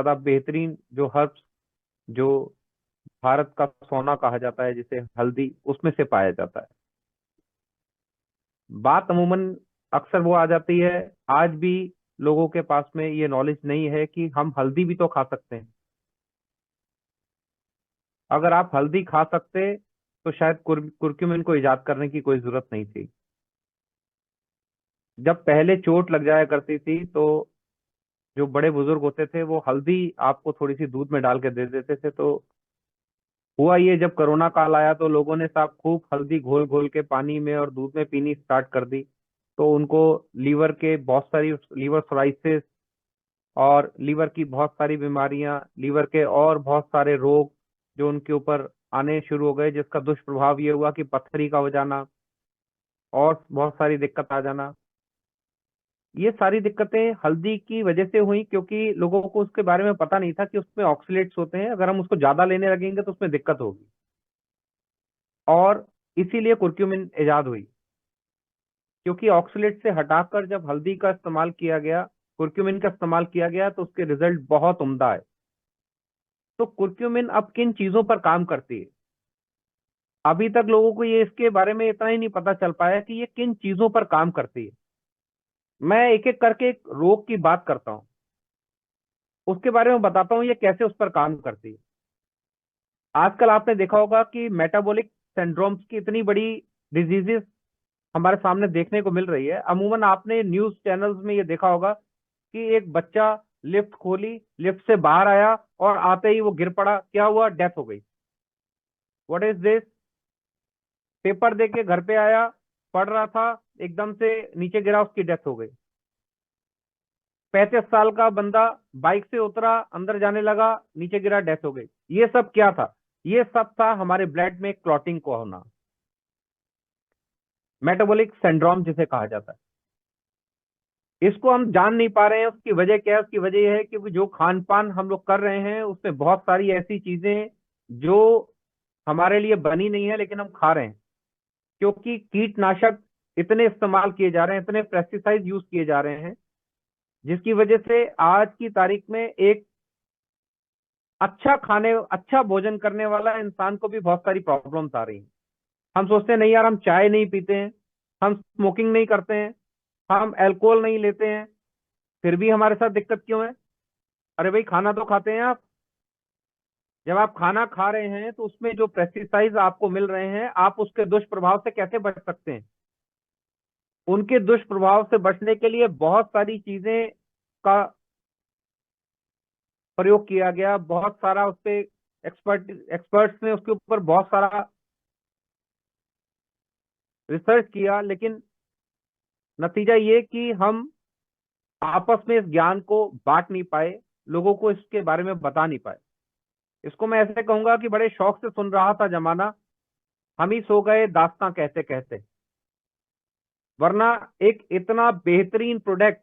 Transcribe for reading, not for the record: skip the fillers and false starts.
ज्यादा बेहतरीन जो हर्ब्स, जो भारत का सोना कहा जाता है जिसे हल्दी, उसमें से पाया जाता है। बात अमूमन अक्सर वो आ जाती है, आज भी लोगों के पास में ये नॉलेज नहीं है कि हम हल्दी भी तो खा सकते हैं। अगर आप हल्दी खा सकते तो शायद कुर्क्यूमिन को इजाद करने की कोई जरूरत नहीं थी। जब पहले चोट लग जाया करती थी तो जो बड़े बुजुर्ग होते थे वो हल्दी आपको थोड़ी सी दूध में डाल के दे देते थे। तो हुआ ये, जब कोरोना काल आया तो लोगों ने साहब खूब हल्दी घोल घोल के पानी में और दूध में पीनी स्टार्ट कर दी। तो उनको लीवर के बहुत सारी, लीवर सोराइसिस और लीवर की बहुत सारी बीमारियां, लीवर के और बहुत सारे रोग जो उनके ऊपर आने शुरू हो गए, जिसका दुष्प्रभाव ये हुआ कि पथरी का हो जाना और बहुत सारी दिक्कत आ जाना। ये सारी दिक्कतें हल्दी की वजह से हुई, क्योंकि लोगों को उसके बारे में पता नहीं था कि उसमें ऑक्सीलेट्स होते हैं, अगर हम उसको ज्यादा लेने लगेंगे तो उसमें दिक्कत होगी। और इसीलिए कुर्क्यूमिन इजाद हुई, क्योंकि ऑक्सीलेट से हटाकर जब हल्दी का इस्तेमाल किया गया, कुर्क्यूमिन का इस्तेमाल किया गया, तो उसके रिजल्ट बहुत उम्दा है। तो कुर्क्यूमिन अब किन चीजों पर काम करती है, अभी तक लोगों को ये इसके बारे में इतना ही नहीं पता चल पाया कि ये किन चीजों पर काम करती है। मैं एक एक करके एक रोग की बात करता हूँ, उसके बारे में बताता हूँ ये कैसे उस पर काम करती है। आजकल आपने देखा होगा कि मेटाबॉलिक सिंड्रोम्स की इतनी बड़ी डिजीजेस हमारे सामने देखने को मिल रही है। अमूमन आपने न्यूज चैनल्स में ये देखा होगा कि एक बच्चा लिफ्ट खोली, लिफ्ट से बाहर आया और आते ही वो गिर पड़ा, क्या हुआ, डेथ हो गई। What is this? पेपर दे के घर पे आया, पढ़ रहा था, एकदम से नीचे गिरा, उसकी डेथ हो गई। 35 साल का बंदा बाइक से उतरा, अंदर जाने लगा, नीचे गिरा, डेथ हो गई। ये सब क्या था? ये सब था हमारे ब्लड में क्लॉटिंग को होना, मेटाबॉलिक सिंड्रोम जिसे कहा जाता है। इसको हम जान नहीं पा रहे हैं, उसकी वजह क्या है? उसकी वजह यह है कि जो खान पान हम लोग कर रहे हैं उसमें बहुत सारी ऐसी चीजें जो हमारे लिए बनी नहीं है लेकिन हम खा रहे हैं, क्योंकि कीटनाशक इतने इस्तेमाल किए जा रहे हैं, इतने पेस्टिसाइड यूज किए जा रहे हैं, जिसकी वजह से आज की तारीख में एक अच्छा भोजन करने वाला इंसान को भी बहुत सारी प्रॉब्लम्स आ रही हैं। हम सोचते हैं नहीं यार, हम चाय नहीं पीते हैं, हम स्मोकिंग नहीं करते हैं, हम अल्कोहल नहीं लेते हैं, फिर भी हमारे साथ दिक्कत क्यों है? अरे भाई, खाना तो खाते हैं आप। जब आप खाना खा रहे हैं तो उसमें जो पेस्टिसाइड्स आपको मिल रहे हैं, आप उसके दुष्प्रभाव से कैसे बच सकते हैं? उनके दुष्प्रभाव से बचने के लिए बहुत सारी चीजें का प्रयोग किया गया, बहुत सारा उस पे एक्सपर्ट्स ने उसके ऊपर बहुत सारा रिसर्च किया, लेकिन नतीजा ये कि हम आपस में इस ज्ञान को बांट नहीं पाए, लोगों को इसके बारे में बता नहीं पाए। इसको मैं ऐसे कहूंगा कि बड़े शौक से सुन रहा था जमाना, हम ही सो गए दास्तां कहते कहते। वरना एक इतना बेहतरीन प्रोडक्ट